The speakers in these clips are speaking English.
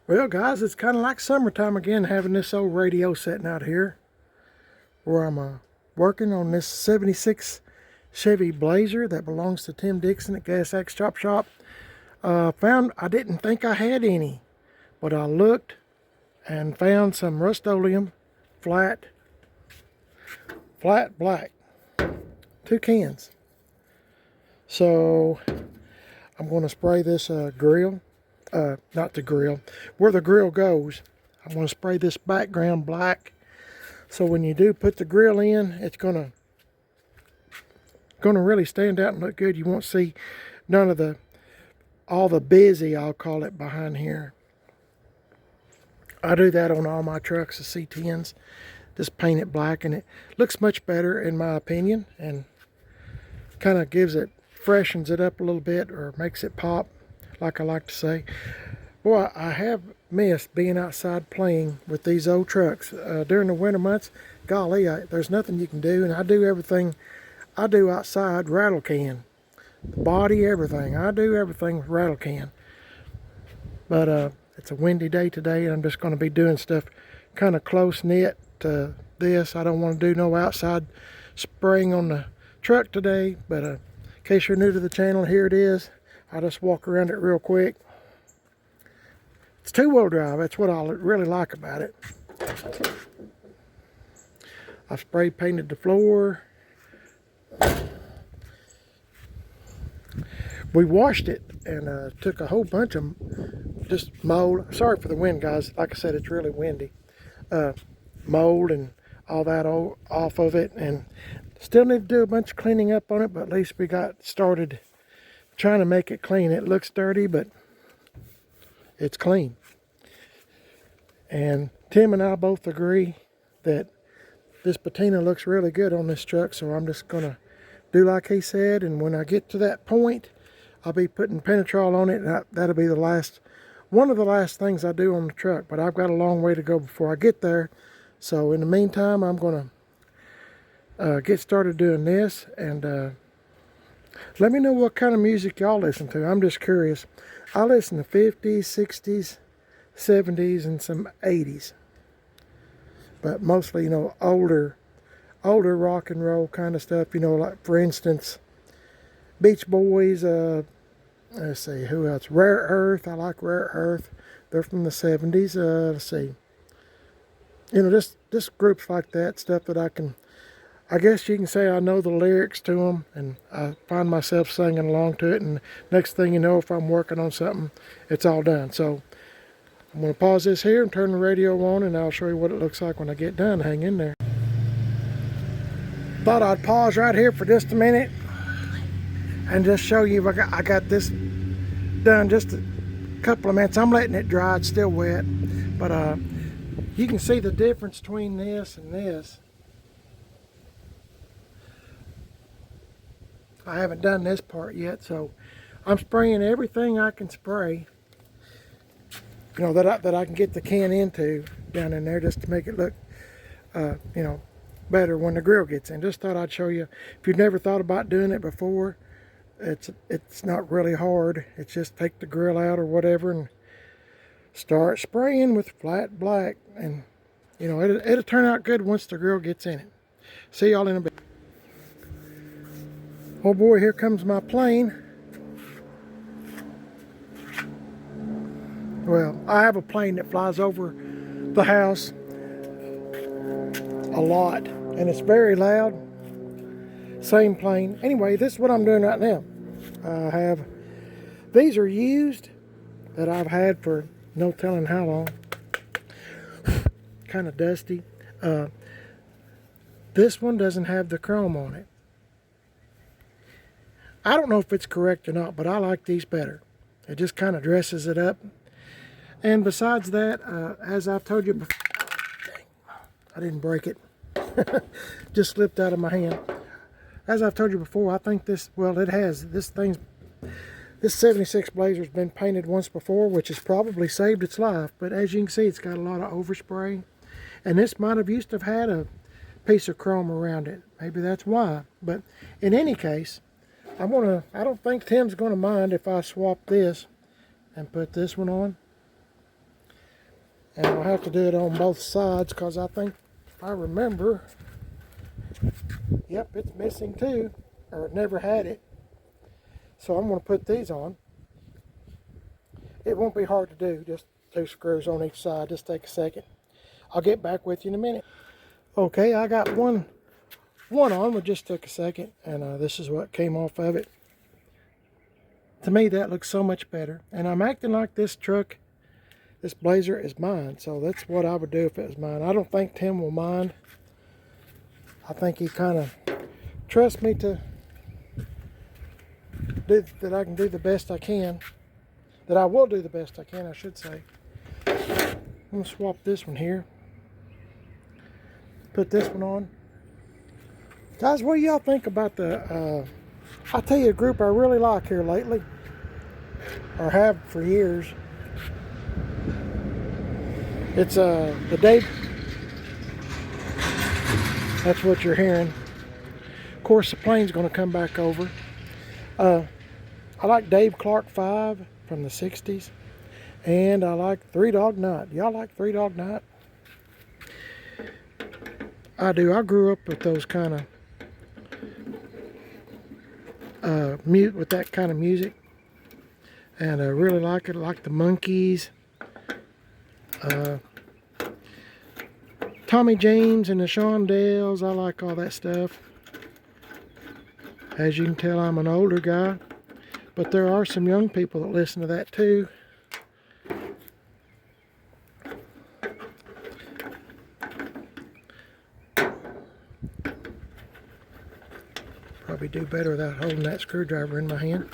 Well, guys, it's kind of like summertime again, having this old radio sitting out here where I'm working on this 76 Chevy Blazer that belongs to Tim Dixon at Gas X Chop Shop. I didn't think I had any, but I looked and found some Rust-Oleum flat black, 2 cans. So I'm going to spray this grill. Not the grill, where the grill goes. I'm going to spray this background black, so when you do put the grill in, it's gonna really stand out and look good. You won't see none of all the busy, I'll call it, behind here. I do that on all my trucks, the C10s. Just paint it black, and it looks much better in my opinion, and kind of freshens it up a little bit, or makes it pop, like I like to say. Boy, I have missed being outside playing with these old trucks. During the winter months, golly, there's nothing you can do, and I do everything I do outside rattle can. The body, everything. I do everything with rattle can. But it's a windy day today, and I'm just going to be doing stuff kind of close-knit to this. I don't want to do no outside spraying on the truck today, but in case you're new to the channel, here it is. I'll just walk around it real quick. It's 2-wheel drive. That's what I really like about it. I've spray painted the floor. We washed it and took a whole bunch of just mold. Sorry for the wind, guys. Like I said, it's really windy. Mold and all that off of it, and still need to do a bunch of cleaning up on it, but at least we got started trying to make it clean. It looks dirty, but it's clean. And Tim and I both agree that this patina looks really good on this truck, so I'm just gonna do like he said, and when I get to that point, I'll be putting Penetrol on it, and that'll be one of the last things I do on the truck. But I've got a long way to go before I get there, so in the meantime, I'm gonna get started doing this. And let me know what kind of music y'all listen to. I'm just curious. I listen to 50s, 60s, 70s, and some 80s. But mostly, older rock and roll kind of stuff. Like, for instance, Beach Boys. Let's see, who else? Rare Earth. I like Rare Earth. They're from the 70s. Let's see. Just groups like that. Stuff that I guess you can say I know the lyrics to them, and I find myself singing along to it, and next thing you know, if I'm working on something, it's all done. So I'm going to pause this here and turn the radio on, and I'll show you what it looks like when I get done. Hang in there. Thought I'd pause right here for just a minute and just show you I got this done just a couple of minutes. I'm letting it dry. It's still wet, but you can see the difference between this and this. I haven't done this part yet, so I'm spraying everything I can spray, that I can get the can into down in there, just to make it look, better when the grill gets in. Just thought I'd show you. If you've never thought about doing it before, it's not really hard. It's just take the grill out or whatever and start spraying with flat black, and it'll turn out good once the grill gets in it. See y'all in a bit. Oh boy, here comes my plane. Well, I have a plane that flies over the house a lot, and it's very loud. Same plane. Anyway, this is what I'm doing right now. These are used, that I've had for no telling how long. Kind of dusty. This one doesn't have the chrome on it. I don't know if it's correct or not, but I like these better. It just kind of dresses it up. And besides that, as I've told you before, I didn't break it. Just slipped out of my hand. As I've told you before, I think this 76 Blazer's been painted once before, which has probably saved its life. But as you can see, it's got a lot of overspray. And this might have used to have had a piece of chrome around it. Maybe that's why. But in any case, I don't think Tim's gonna mind if I swap this and put this one on. And I'll have to do it on both sides because I think, if I remember, yep, it's missing too, or it never had it. So I'm going to put these on. It won't be hard to do, just 2 screws on each side. Just take a second. I'll get back with you in a minute. Okay, I got one on. It just took a second, and this is what came off of it. To me, that looks so much better. And I'm acting like this truck, this Blazer, is mine. So that's what I would do if it was mine. I don't think Tim will mind. I think he kind of trusts me to do that. I can do the best I can. That I will do the best I can, I should say. I'm going to swap this one here. Put this one on. Guys, what do y'all think about the, I'll tell you a group I really like here lately, or have for years. It's the Dave, that's what you're hearing. Of course, the plane's going to come back over. I like Dave Clark 5 from the 60s, and I like Three Dog Night. Y'all like Three Dog Night? I do. I grew up with those kind of with that kind of music, and I really like it. I like the Monkees, Tommy James and the Shondells. I like all that stuff. As you can tell, I'm an older guy, but there are some young people that listen to that too. Probably do better without holding that screwdriver in my hand.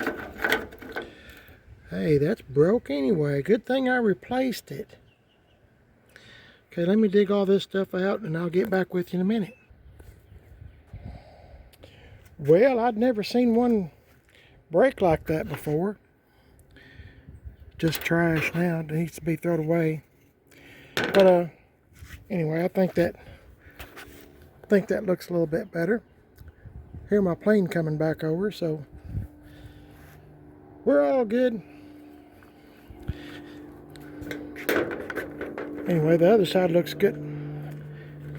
Hey, that's broke anyway. Good thing I replaced it. Okay, let me dig all this stuff out and I'll get back with you in a minute. Well, I'd never seen one break like that before. Just trash now. It needs to be thrown away. But anyway, I think that looks a little bit better. Hear my plane coming back over, so we're all good. Anyway, the other side looks good.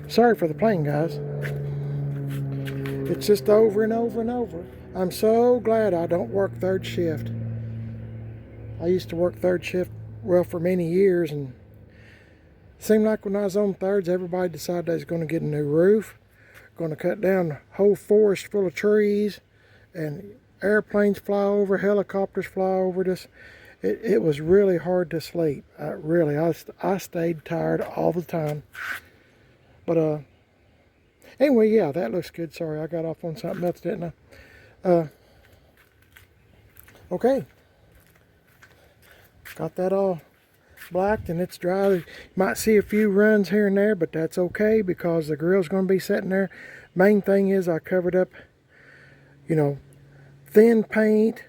Sorry for the plane, guys. It's just over and over and over. I'm so glad I don't work third shift. I used to work third shift, well, for many years, and it seemed like when I was on thirds, everybody decided they was going to get a new roof, going to cut down the whole forest full of trees, and airplanes fly over, helicopters fly over us. It was really hard to sleep. I stayed tired all the time. But anyway, yeah, that looks good. Sorry, I got off on something else, didn't I? Okay. Got that all blacked and it's dry. You might see a few runs here and there, but that's okay because the grille's going to be sitting there. Main thing is I covered up, thin paint,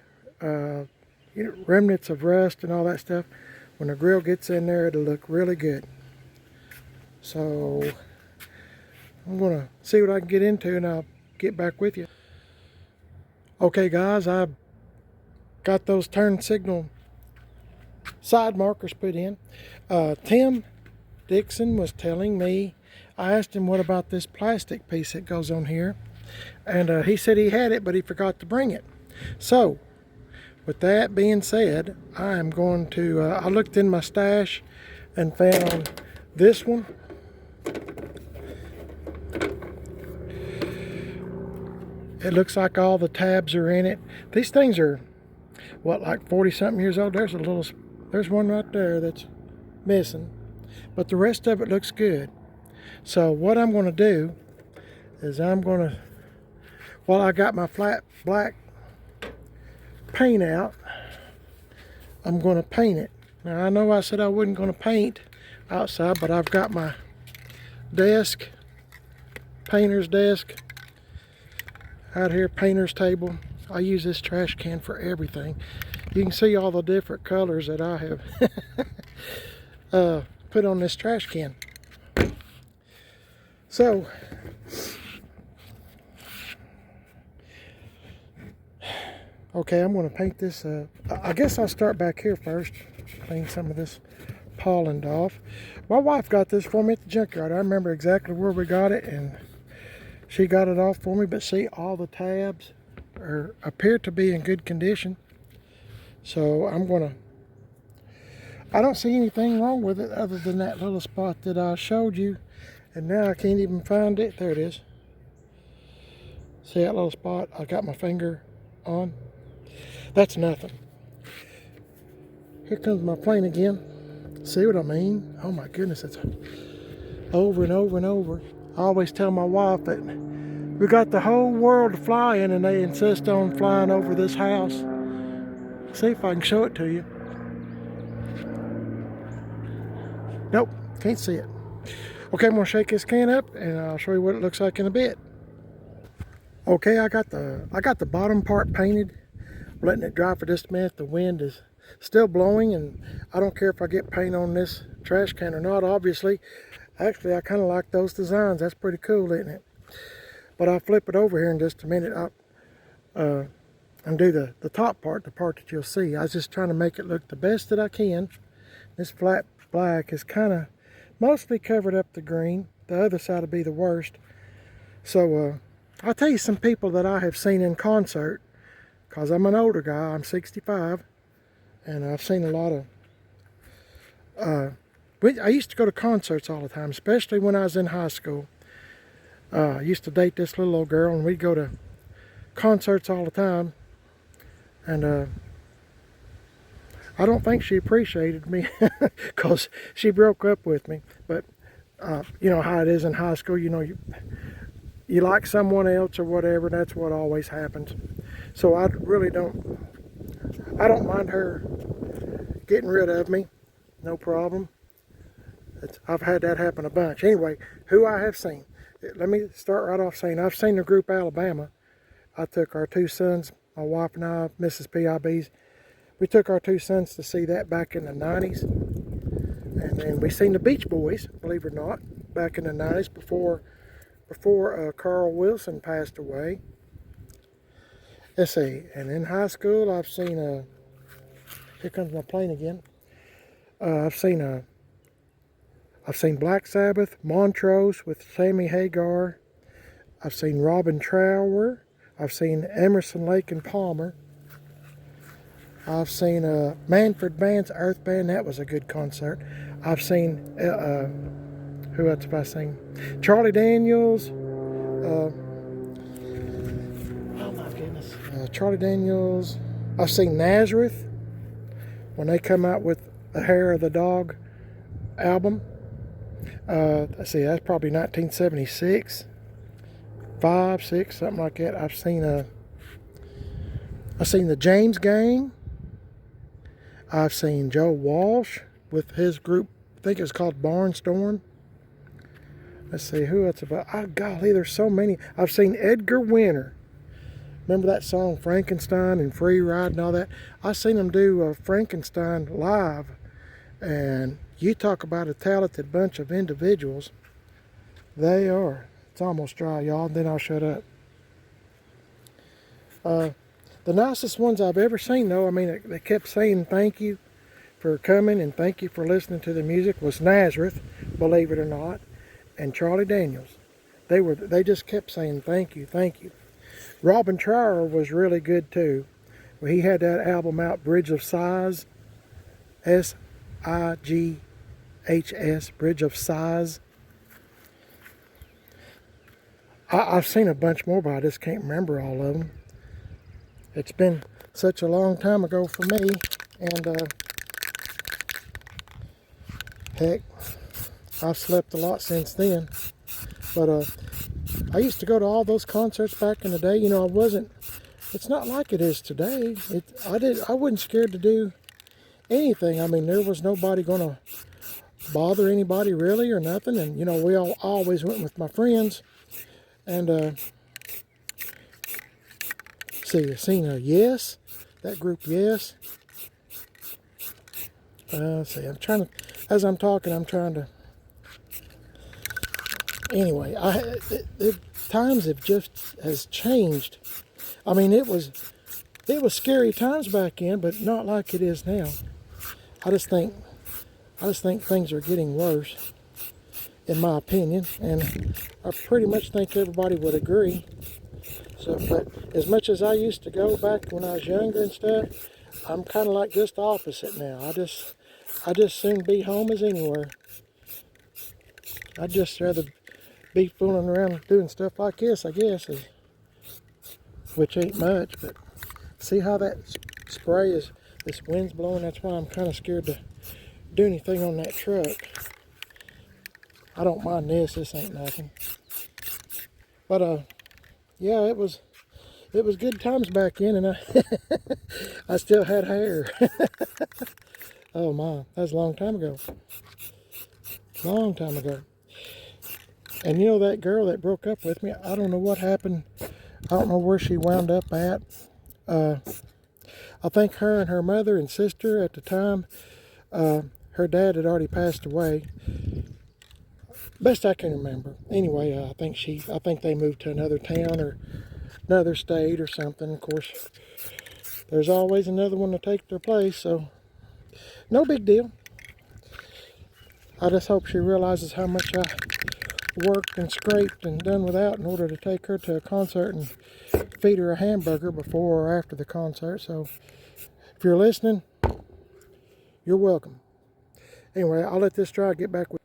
remnants of rust and all that stuff. When the grill gets in there, it'll look really good. So I'm going to see what I can get into and I'll get back with you. Okay, guys, I got those turn signal side markers put in. Tim Dixon was telling me, I asked him what about this plastic piece that goes on here, and he said he had it but he forgot to bring it. So with that being said, I am going to I looked in my stash and found this one. It looks like all the tabs are in it. These things are what, like 40 something years old. There's one right there that's missing, but the rest of it looks good. So what I'm going to do is while I got my flat black paint out, I'm going to paint it. Now I know I said I wasn't going to paint outside, but I've got my desk, painter's desk out here, painter's table. I use this trash can for everything. You can see all the different colors that I have put on this trash can. So okay, I'm going to paint this. I guess I'll start back here first. Clean some of this pollened off. My wife got this for me at the junkyard. I remember exactly where we got it, and she got it off for me. But see, all the tabs appear to be in good condition. So I don't see anything wrong with it other than that little spot that I showed you. And now I can't even find it. There it is. See that little spot I got my finger on? That's nothing. Here comes my plane again. See what I mean? Oh my goodness, it's over and over and over. I always tell my wife that we got the whole world to fly in, and they insist on flying over this house. See if I can show it to you. Nope, can't see it. Okay, I'm gonna shake this can up and I'll show you what it looks like in a bit. Okay, I got the bottom part painted. I'm letting it dry for just a minute. The wind is still blowing, and I don't care if I get paint on this trash can or not, obviously. Actually, I kind of like those designs. That's pretty cool, isn't it? But I'll flip it over here in just a minute. I'll undo the top part, the part that you'll see. I was just trying to make it look the best that I can. This flat black is kind of mostly covered up the green. The other side will be the worst. So I'll tell you some people that I have seen in concert, because I'm an older guy. I'm 65, and I've seen a lot of I used to go to concerts all the time, especially when I was in high school. I used to date this little old girl, and we'd go to concerts all the time. And I don't think she appreciated me because she broke up with me. But you know how it is in high school. You know, you like someone else or whatever, and that's what always happens. So I don't mind her getting rid of me. No problem. I've had that happen a bunch. Anyway, who I have seen. Let me start right off saying I've seen the group Alabama. I took our two sons, my wife and I, Mrs. PIB's. We took our two sons to see that back in the 90s. And then we seen the Beach Boys, believe it or not, back in the 90s before Carl Wilson passed away. Let's see. And in high school, I've seen here comes my plane again. I've seen Black Sabbath, Montrose with Sammy Hagar. I've seen Robin Trower. I've seen Emerson, Lake and Palmer. I've seen Manfred Mann's Earth Band. That was a good concert. I've seen who else have I seen? Charlie Daniels. Oh my goodness. Charlie Daniels. I've seen Nazareth when they come out with the Hair of the Dog album. Let's see, that's probably 1976, 5, 6, something like that. I've seen the James Gang. I've seen Joe Walsh with his group. I think it was called Barnstorm. Let's see, who else about? Oh golly, there's so many. I've seen Edgar Winter. Remember that song Frankenstein and Free Ride and all that? I've seen them do Frankenstein live, and you talk about a talented bunch of individuals. They are. It's almost dry, y'all, and then I'll shut up. The nicest ones I've ever seen, though, I mean, they kept saying thank you for coming and thank you for listening to the music, was Nazareth, believe it or not, and Charlie Daniels. They just kept saying thank you, thank you. Robin Trower was really good, too. Well, he had that album out, Bridge of Sighs, S-I-G-H-S, Bridge of Sighs. I've seen a bunch more, but I just can't remember all of them. It's been such a long time ago for me, and heck, I've slept a lot since then. But I used to go to all those concerts back in the day. You know, it's not like it is today. I wasn't scared to do anything. I mean, there was nobody gonna bother anybody really or nothing. And you know, we always went with my friends. And see, seen Yes, that group Yes. Let's see, as I'm talking, I'm trying to. Anyway, the times has changed. I mean, it was scary times back then, but not like it is now. I just think I just think things are getting worse, in my opinion, and I pretty much think everybody would agree. So, but as much as I used to go back when I was younger and stuff, I'm kind of like just the opposite now. I just soon be home as anywhere. I'd just rather be fooling around doing stuff like this, I guess, which ain't much. But see how that spray is, this wind's blowing, that's why I'm kind of scared to do anything on that truck. I don't mind this ain't nothing. But yeah, it was good times back then, and I still had hair. Oh my, that was a long time ago. Long time ago. And you know that girl that broke up with me, I don't know what happened. I don't know where she wound up at. I think her and her mother and sister at the time, her dad had already passed away. Best I can remember. Anyway, I think they moved to another town or another state or something. Of course, there's always another one to take their place, so no big deal. I just hope she realizes how much I worked and scraped and done without in order to take her to a concert and feed her a hamburger before or after the concert. So if you're listening, you're welcome. Anyway, I'll let this dry, get back with you.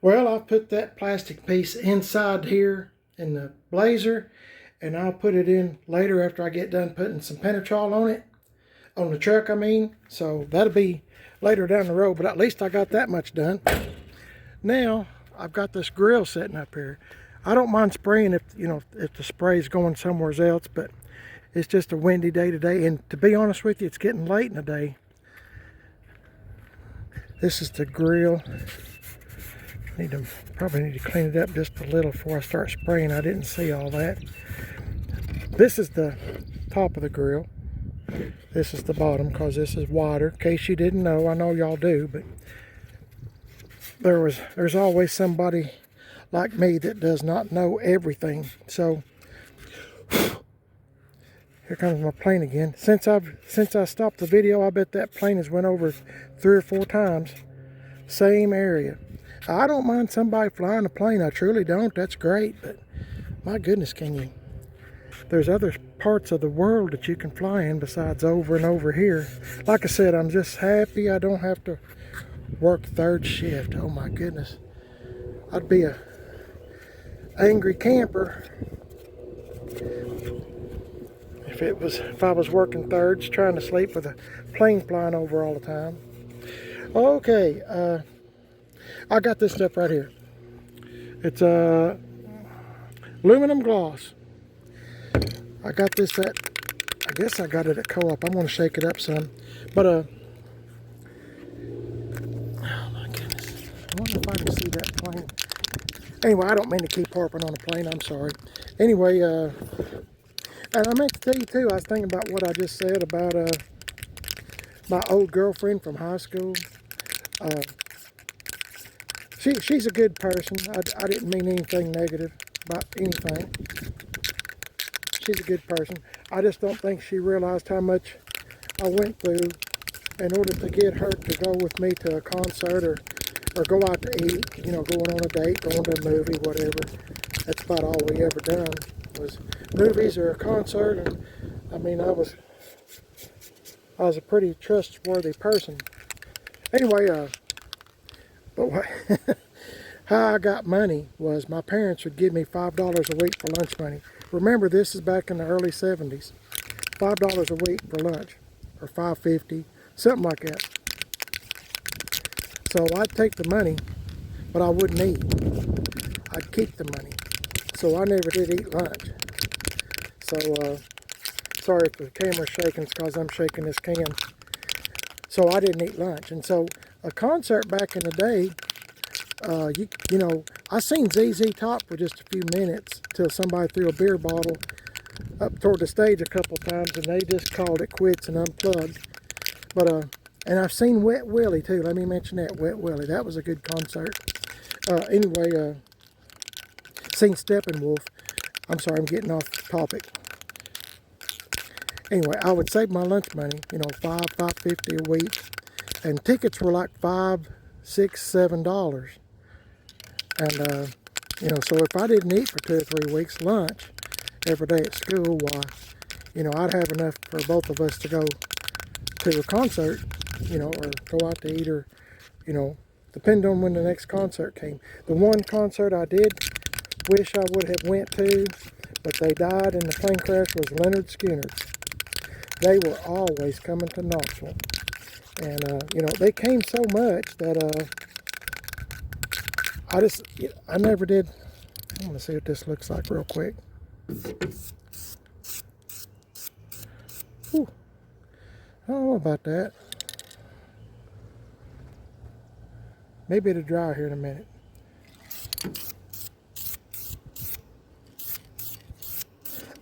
Well, I've put that plastic piece inside here in the Blazer, and I'll put it in later after I get done putting some penetrol on it, on the truck I mean. So that'll be later down the road, but at least I got that much done. Now I've got this grill sitting up here. I don't mind spraying if the spray is going somewhere else, but it's just a windy day today, and to be honest with you, it's getting late in the day. This is the grill. Probably need to clean it up just a little before I start spraying. I didn't see all that. This is the top of the grill. This is the bottom, because this is wider. In case you didn't know, I know y'all do, but there's always somebody like me that does not know everything. So here comes my plane again. Since I stopped the video, I bet that plane has went over 3 or 4 times. Same area. I don't mind somebody flying a plane. I truly don't. That's great. But my goodness, there's other parts of the world that you can fly in besides over and over here. Like I said, I'm just happy I don't have to work third shift. Oh my goodness. I'd be a angry camper if I was working thirds, trying to sleep with a plane flying over all the time. Okay, I got this stuff right here. It's aluminum gloss. I got this I guess I got it at Co-op. I'm going to shake it up some. But, oh my goodness. I wonder if I can see that plane. Anyway, I don't mean to keep harping on a plane. I'm sorry. Anyway, and I meant to tell you too, I was thinking about what I just said about my old girlfriend from high school. She's a good person. I didn't mean anything negative about anything. She's a good person. I just don't think she realized how much I went through in order to get her to go with me to a concert or go out to eat, going on a date, going to a movie, whatever. That's about all we ever done was movies or a concert. And I mean, I was a pretty trustworthy person. Anyway, but how I got money was my parents would give me $5 a week for lunch money. Remember, this is back in the early 70s. $5 a week for lunch, or $5.50, something like that. So I'd take the money, but I wouldn't eat. I'd keep the money. So I never did eat lunch. So, sorry if the camera's shaking, it's because I'm shaking this can. So I didn't eat lunch. And so a concert back in the day, I seen ZZ Top for just a few minutes till somebody threw a beer bottle up toward the stage a couple times, and they just called it quits and unplugged. But and I've seen Wet Willie too. Let me mention that, Wet Willie. That was a good concert. Anyway, seen Steppenwolf. I'm sorry, I'm getting off topic. Anyway, I would save my lunch money, $5.50 a week, and tickets were like $5, $6, $7. And you know, so if I didn't eat for 2 or 3 weeks lunch every day at school, why, you know, I'd have enough for both of us to go to a concert, you know, or go out to eat, or, you know, depending on when the next concert came. The one concert I did wish I would have went to, but they died in the plane crash, was Leonard Skinner's. They were always coming to Knoxville. And, you know, they came so much that I never did. I want to see what this looks like real quick. Whew. I don't know about that. Maybe it'll dry here in a minute.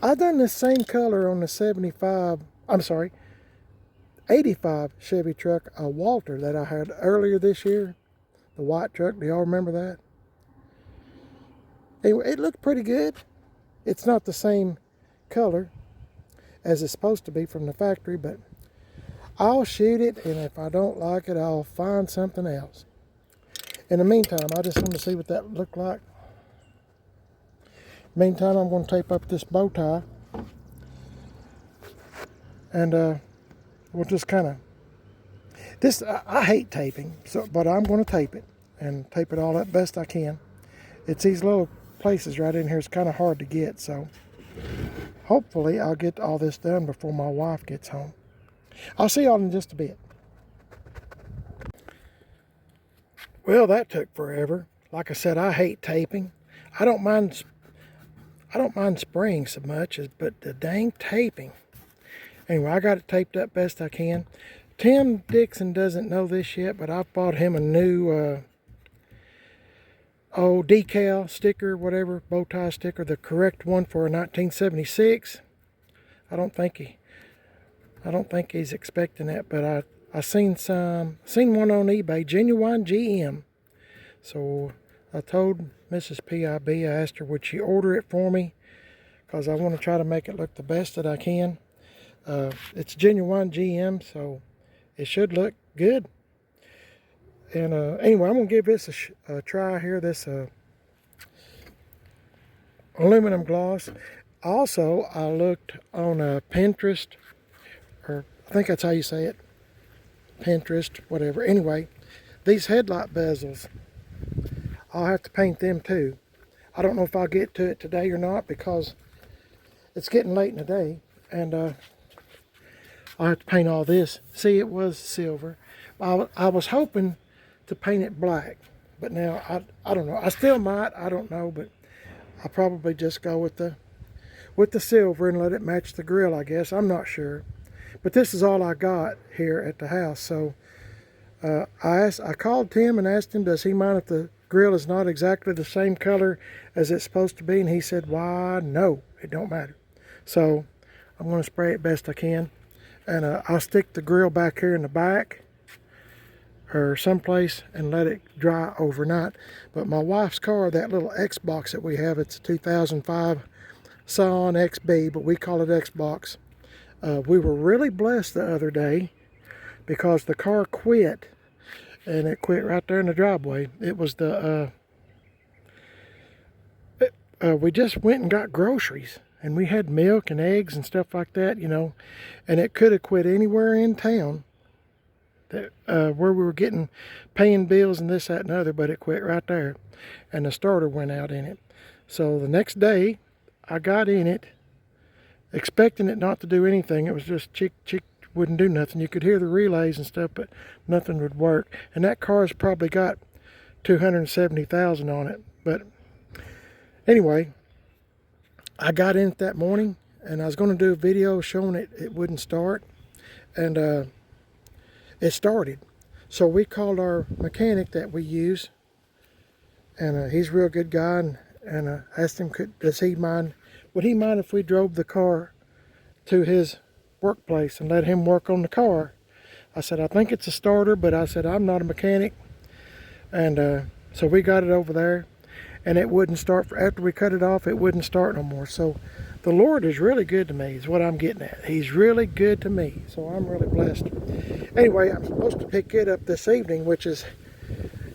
I done the same color on the 85 Chevy truck, a Walter, that I had earlier this year. The white truck, do y'all remember that? Anyway, it looked pretty good. It's not the same color as it's supposed to be from the factory, but I'll shoot it, and if I don't like it, I'll find something else. In the meantime, I just want to see what that looked like. Meantime, I'm going to tape up this bow tie, and we'll just kind of, I hate taping, but I'm going to tape it, and tape it all up best I can. It's these little places right in here, it's kind of hard to get, so hopefully I'll get all this done before my wife gets home. I'll see y'all in just a bit. Well, that took forever. Like I said, I hate taping. I don't mind spraying so much, but the dang taping. Anyway, I got it taped up best I can. Tim Dixon doesn't know this yet, but I've bought him a new decal sticker, whatever, bow tie sticker, the correct one for a 1976. I don't think he's expecting that, but I seen one on eBay, genuine GM. So I told Mrs. PIB, I asked her would she order it for me, because I want to try to make it look the best that I can. It's genuine GM, so it should look good. And anyway, I'm going to give this a try here, this aluminum gloss. Also, I looked on Pinterest, or I think that's how you say it, Pinterest, whatever. Anyway, these headlight bezels, I'll have to paint them too. I don't know if I'll get to it today or not, because it's getting late in the day, and I'll have to paint all this. See, it was silver. I was hoping to paint it black, but now I don't know. I still might, I don't know, but I'll probably just go with the silver and let it match the grill, I guess. I'm not sure. But this is all I got here at the house. So I called Tim and asked him, does he mind if the grill is not exactly the same color as it's supposed to be? And he said, why, no, it don't matter. So I'm going to spray it best I can. And I'll stick the grill back here in the back or someplace and let it dry overnight. But my wife's car, that little Xbox that we have, it's a 2005 Scion XB, but we call it Xbox. We were really blessed the other day because the car quit, and it quit right there in the driveway. It was we just went and got groceries, and we had milk and eggs and stuff like that, you know, and it could have quit anywhere in town that where we were paying bills and this, that, and other, but it quit right there, and the starter went out in it. So the next day, I got in it, expecting it not to do anything. It was just chick, wouldn't do nothing. You could hear the relays and stuff, but nothing would work. And that car's probably got 270,000 on it. But anyway, I got in it that morning, and I was going to do a video showing it wouldn't start, and it started. So we called our mechanic that we use, and he's a real good guy, and asked him, would he mind if we drove the car to his workplace and let him work on the car? I said, I think it's a starter, but I said, I'm not a mechanic. And so we got it over there, and it wouldn't start. After we cut it off, it wouldn't start no more. So the Lord is really good to me, is what I'm getting at. He's really good to me, so I'm really blessed. Anyway, I'm supposed to pick it up this evening, which is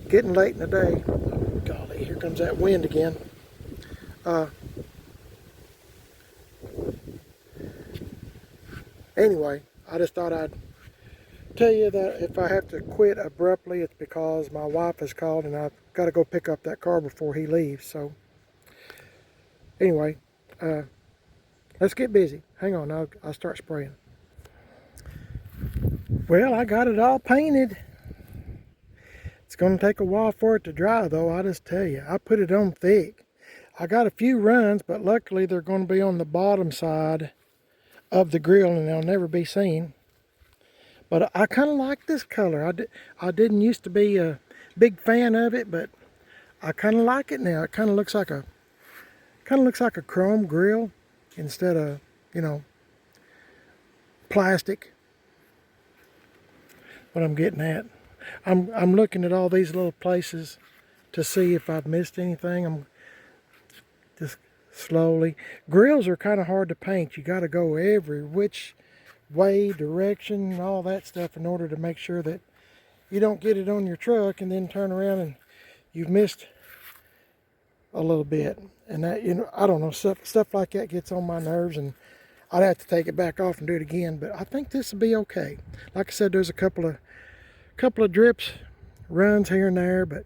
getting late in the day. Oh, golly, here comes that wind again. Anyway, I just thought I'd tell you that if I have to quit abruptly, it's because my wife has called and I've got to go pick up that car before he leaves. So anyway, let's get busy. Hang on, I'll start spraying. Well, I got it all painted. It's going to take a while for it to dry, though. I just tell you, I put it on thick. I got a few runs, but luckily they're going to be on the bottom side of the grill and they'll never be seen. But I kind of like this color. I didn't used to be a big fan of it, but I kind of like it now. It kind of looks like a chrome grill instead of, you know, plastic. What I'm getting at. I'm looking at all these little places to see if I've missed anything. I'm just slowly. Grills are kind of hard to paint. You got to go every which way, direction, all that stuff in order to make sure that you don't get it on your truck and then turn around and you've missed a little bit. And that, you know, I don't know, stuff like that gets on my nerves, and I'd have to take it back off and do it again. But I think this will be okay. Like I said, there's a couple of drips, runs here and there, but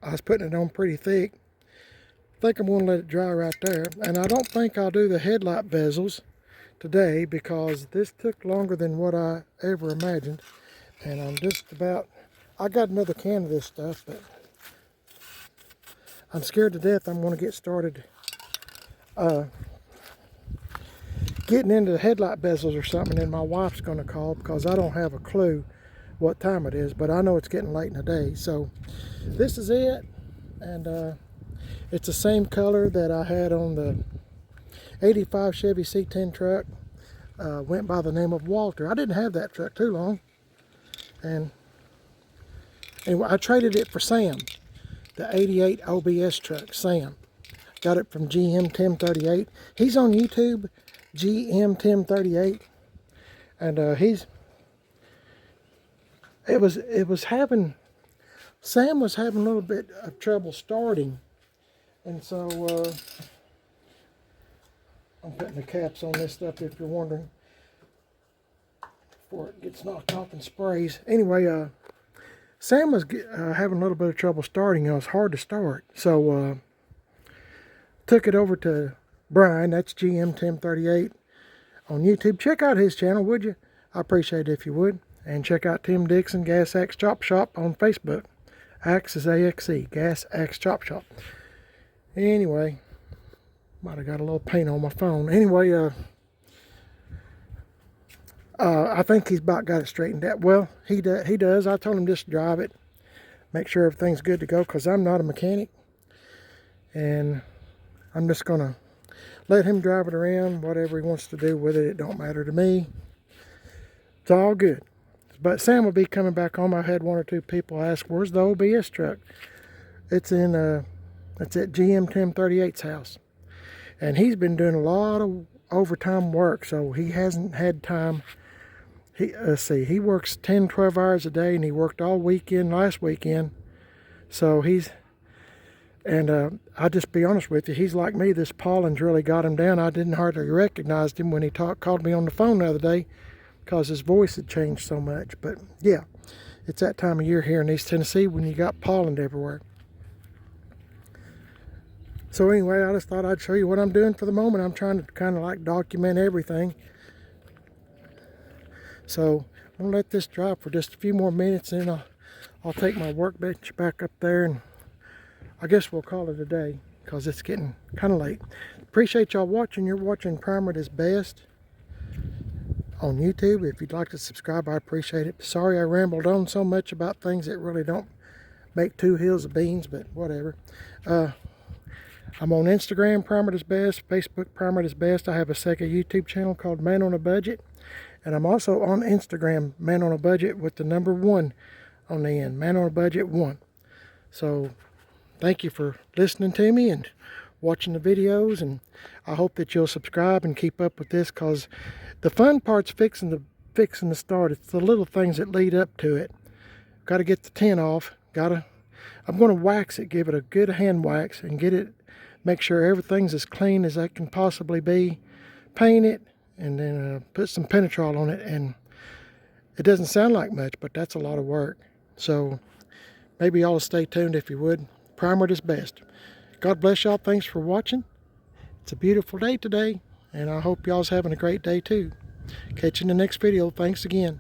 I was putting it on pretty thick. I think I'm going to let it dry right there. And I don't think I'll do the headlight bezels today because this took longer than what I ever imagined. And I'm just about, I got another can of this stuff, but I'm scared to death I'm going to get started getting into the headlight bezels or something, and my wife's going to call because I don't have a clue what time it is, but I know it's getting late in the day. So this is it, and it's the same color that I had on the 85 Chevy C10 truck. Went by the name of Walter. I didn't have that truck too long, and anyway, I traded it for Sam, the 88 OBS truck. Sam got it from GM Tim 38. He's on YouTube, GM Tim 38, and Sam was having a little bit of trouble starting, and so I'm putting the caps on this stuff if you're wondering before it gets knocked off and sprays. Anyway, Sam was having a little bit of trouble starting. It was hard to start, so took it over to Brian. That's GM Tim 38 on YouTube. Check out his channel, would you? I appreciate it if you would. And check out Tim Dixon Gas Axe Chop Shop on Facebook. Axe is AXE, Gas Axe Chop Shop. Anyway, might have got a little paint on my phone. Anyway, I think he's about got it straightened out. Well, he does. I told him just drive it, make sure everything's good to go, because I'm not a mechanic. And I'm just going to let him drive it around. Whatever he wants to do with it, it don't matter to me. It's all good. But Sam will be coming back home. I've had one or two people ask, where's the OBS truck? It's at GM Tim 38's house. And he's been doing a lot of overtime work, so he hasn't had time. He works 10, 12 hours a day, and he worked all weekend last weekend. So I'll just be honest with you, he's like me. This pollen's really got him down. I didn't hardly recognize him when he called me on the phone the other day, because his voice had changed so much. But yeah, it's that time of year here in East Tennessee when you got pollen everywhere. So anyway, I just thought I'd show you what I'm doing for the moment. I'm trying to kind of like document everything. So I'm gonna let this dry for just a few more minutes, and then I'll take my workbench back up there, and I guess we'll call it a day because it's getting kind of late. Appreciate y'all watching. You're watching Primer is Best on YouTube. If you'd like to subscribe, I appreciate it. Sorry I rambled on so much about things that really don't make two hills of beans, but whatever. I'm on Instagram, Primer is Best, Facebook, Primer is Best. I have a second YouTube channel called Man on a Budget, and I'm also on Instagram, Man on a Budget, with the number 1 on the end, Man on a Budget 1. So thank you for listening to me and watching the videos, and I hope that you'll subscribe and keep up with this, because the fun part's fixing to fixing to start. It's the little things that lead up to it. Got to get the tint off. I'm going to wax it, give it a good hand wax, and make sure everything's as clean as I can possibly be. Paint it, and then put some Penetrol on it. And it doesn't sound like much, but that's a lot of work. So maybe y'all stay tuned if you would. Primer is best. God bless y'all. Thanks for watching. It's a beautiful day today, and I hope y'all's having a great day too. Catch you in the next video. Thanks again.